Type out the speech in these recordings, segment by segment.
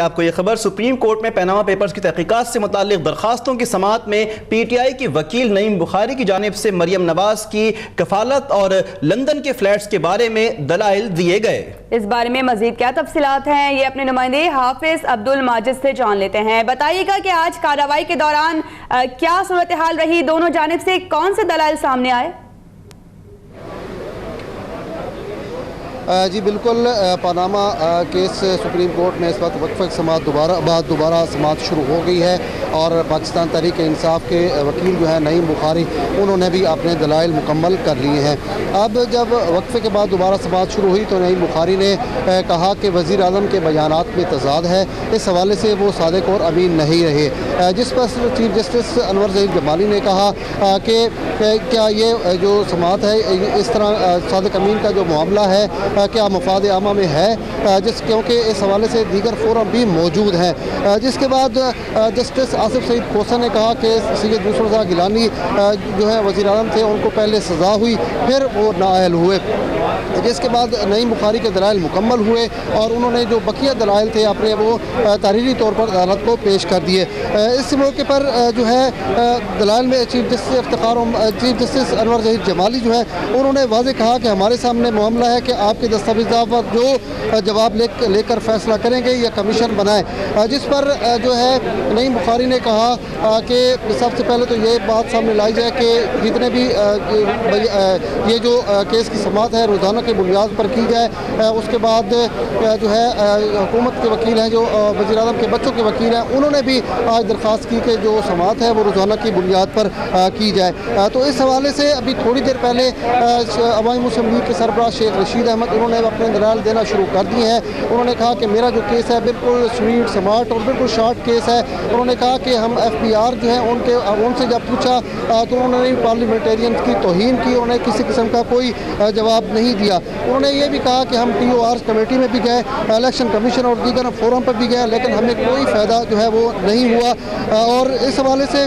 آپ کو یہ خبر سپریم کورٹ میں پیناما پیپرز کی تحقیقات سے متعلق درخواستوں کی سماعت میں پی ٹی آئی کی وکیل نعیم بخاری کی جانب سے مریم نواز کی کفالت اور لندن کے فلیٹس کے بارے میں دلائل دیے گئے۔ اس بارے میں مزید کیا تفصیلات ہیں یہ اپنے نمائندے حافظ عبدالماجد سے جان لیتے ہیں۔ بتائیے گا کہ آج کارروائی کے دوران کیا صورتحال رہی، دونوں جانب سے کون سے دلائل سامنے آئے؟ جی بالکل، پاناما کیس سپریم کورٹ میں اس وقت وقفہ سماعت دوبارہ سماعت شروع ہو گئی ہے اور پاکستان تحریک انصاف کے وکیل جو ہے نعیم بخاری، انہوں نے بھی اپنے دلائل مکمل کر لیے ہیں۔ اب جب وقفے کے بعد دوبارہ سماعت شروع ہوئی تو نعیم بخاری نے کہا کہ وزیر اعظم کے بیانات میں تضاد ہے، اس حوالے سے وہ صادق اور امین نہیں رہے، جس پر چیف جسٹس انور ظہیر جمالی نے کہا کہ کیا یہ جو سماعت ہے اس طرح صادق امین کا جو معاملہ ہے کیا مفاد عامہ میں ہے، کیونکہ اس حوالے سے دیگر فورم بھی موجود ہیں۔ جس کے بعد جسٹس آصف سعید کھوسہ نے کہا کہ سید یوسف رضا گیلانی جو ہے وزیر اعظم تھے، ان کو پہلے سزا ہوئی پھر وہ نااہل ہوئے، جس کے بعد نعیم بخاری کے دلائل مکمل ہوئے اور انہوں نے جو بقیہ دلائل تھے اپنے وہ تحریری طور پر عدالت کو پیش کر دیے۔ اس موقع پر جو ہے دلائل میں چیف جسٹس انور ظہیر جمالی جو ہے انہوں نے واضح کہا کہ ہمارے سامنے معاملہ ہے کہ آپ کے دستاویزات پر جو جواب لے کر فیصلہ کریں گے یا کمیشن بنائیں، جس پر جو ہے نعیم بخاری نے کہا کہ سب سے پہلے تو یہ بات سامنے لائی جائے کہ جتنے بھی یہ جو کیس کی سماعت ہے روزانہ کی بنیاد پر کی جائے۔ اس کے بعد جو ہے حکومت کے وکیل ہیں جو وزیر اعظم کے بچوں کے وکیل ہیں، انہوں نے بھی آج درخواست کی کہ جو سماعت ہے وہ روزانہ کی بنیاد پر کی جائے۔ تو اس حوالے سے ابھی تھوڑی دیر پہلے عوامی مسلم لیگ کے سربراہ شیخ رشید احمد انہوں نے اپنے دلائل دینا شروع کر دیے ہیں۔ انہوں نے کہا کہ میرا جو کیس ہے بالکل سویٹ سمارٹ اور بالکل شارٹ کیس ہے۔ انہوں نے کہا کہ ہم ایف پی آر جو ہیں ان سے جب پوچھا تو انہوں نے پارلیمنٹیرین کی توہین کی، انہوں نے کسی قسم کا کوئی جواب نہیں دیا۔ انہوں نے یہ بھی کہا کہ ہم ٹی او آر کمیٹی میں بھی گئے، الیکشن کمیشن اور دیگر فورم پر بھی گئے، لیکن ہمیں کوئی فائدہ جو ہے وہ نہیں ہوا۔ اور اس حوالے سے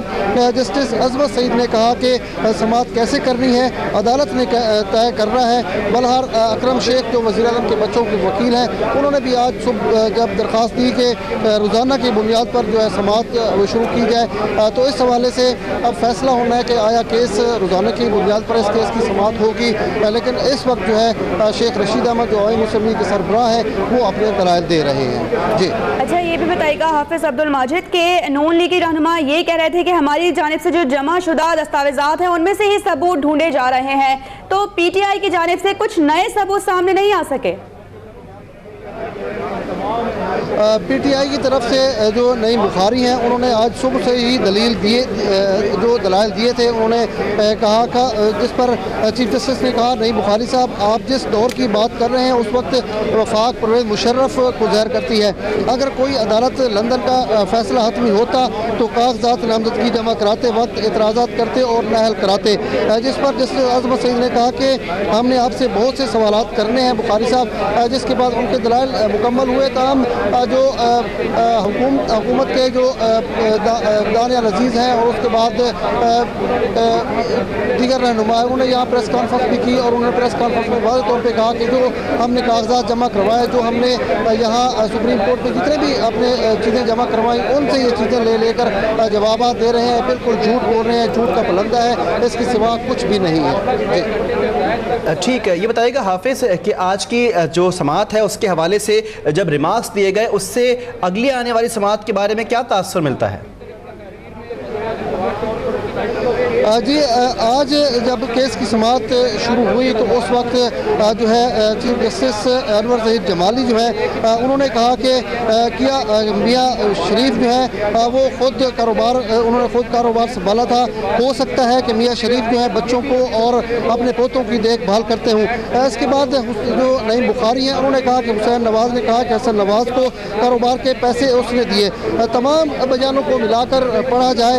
جسٹس عظمت سعید نے کہا کہ سماعت کیسے کرنی ہے عدالت نے طے کرنا ہے۔ بلحار اکرم شیخ جو وزیر اعظم کے بچوں کے وکیل ہیں، انہوں نے بھی آج صبح جب درخواست دی کہ روزانہ کی بنیاد پر جو ہے سماعت شروع کی جائے، تو اس حوالے سے اب فیصلہ ہونا ہے کہ آیا کیس روزانہ کی بنیاد پر اس کیس کی سماعت ہوگی، لیکن اس وقت جو ہے شیخ رشید احمد جو عوامی مسلم لیگ کے سربراہ ہیں وہ اپنے دلائل دے رہے ہیں۔ جی اچھا، یہ بھی بتائیے گا حافظ عبدالماجد کے نون لیگ کے رہنما یہ کہہ رہے تھے کہ ہماری جانب سے جو جمع شدہ دستاویزات ہیں ان میں سے ہی ثبوت ڈھونڈے جا رہے ہیں، تو پی ٹی آئی کی جانب سے کچھ نئے ثبوت سامنے نہیں آ سکے؟ پی ٹی آئی کی طرف سے جو نعیم بخاری ہیں انہوں نے آج صبح سے ہی دلائل دیے تھے۔ انہوں نے کہا جس پر چیف جسٹس نے کہا نعیم بخاری صاحب آپ جس دور کی بات کر رہے ہیں اس وقت وفاق پرویز مشرف کو ظاہر کرتی ہے، اگر کوئی عدالت لندن کا فیصلہ حتمی ہوتا تو کاغذات نامزدگی جمع کراتے وقت اعتراضات کرتے اور نااہل کراتے، جس پر جسٹس عظمت سعید نے کہا کہ ہم نے آپ سے بہت سے سوالات کرنے ہیں بخاری صاحب، جس کے بعد ان کے دلائل مکمل ہوئے۔ تاہم جو حکومت کے جو دانیال عزیز ہیں اور اس کے بعد دیگر رہنما انہوں نے یہاں پریس کانفرنس بھی کی اور انہوں نے پریس کانفرنس میں واضح طور پہ کہا کہ جو ہم نے کاغذات جمع کروائے، جو ہم نے یہاں سپریم کورٹ میں جتنے بھی اپنے چیزیں جمع کروائیں ان سے یہ چیزیں لے کر جوابات دے رہے ہیں، بالکل جھوٹ بول رہے ہیں، جھوٹ کا پلندہ ہے، اس کے سوا کچھ بھی نہیں ہے۔ ٹھیک ہے، یہ بتائیے گا حافظ کہ آج کی جو سماعت ہے اس کے حوالے سے جب ریمارکس دیے گئے اس سے اگلی آنے والی سماعت کے بارے میں کیا تاثر ملتا ہے؟ جی آج جب کیس کی سماعت شروع ہوئی تو اس وقت جو ہے چیف جسٹس انور ظہیر جمالی جو ہے انہوں نے کہا کہ کیا میاں شریف جو ہے وہ انہوں نے خود کاروبار سنبھالا تھا، ہو سکتا ہے کہ میاں شریف جو ہے بچوں کو اور اپنے پوتوں کی دیکھ بھال کرتے ہوں۔ اس کے بعد جو نعیم بخاری ہیں انہوں نے کہا کہ حسین نواز نے کہا کہ حسن نواز کو کاروبار کے پیسے اس نے دیے۔ تمام بیانوں کو ملا کر پڑھا جائے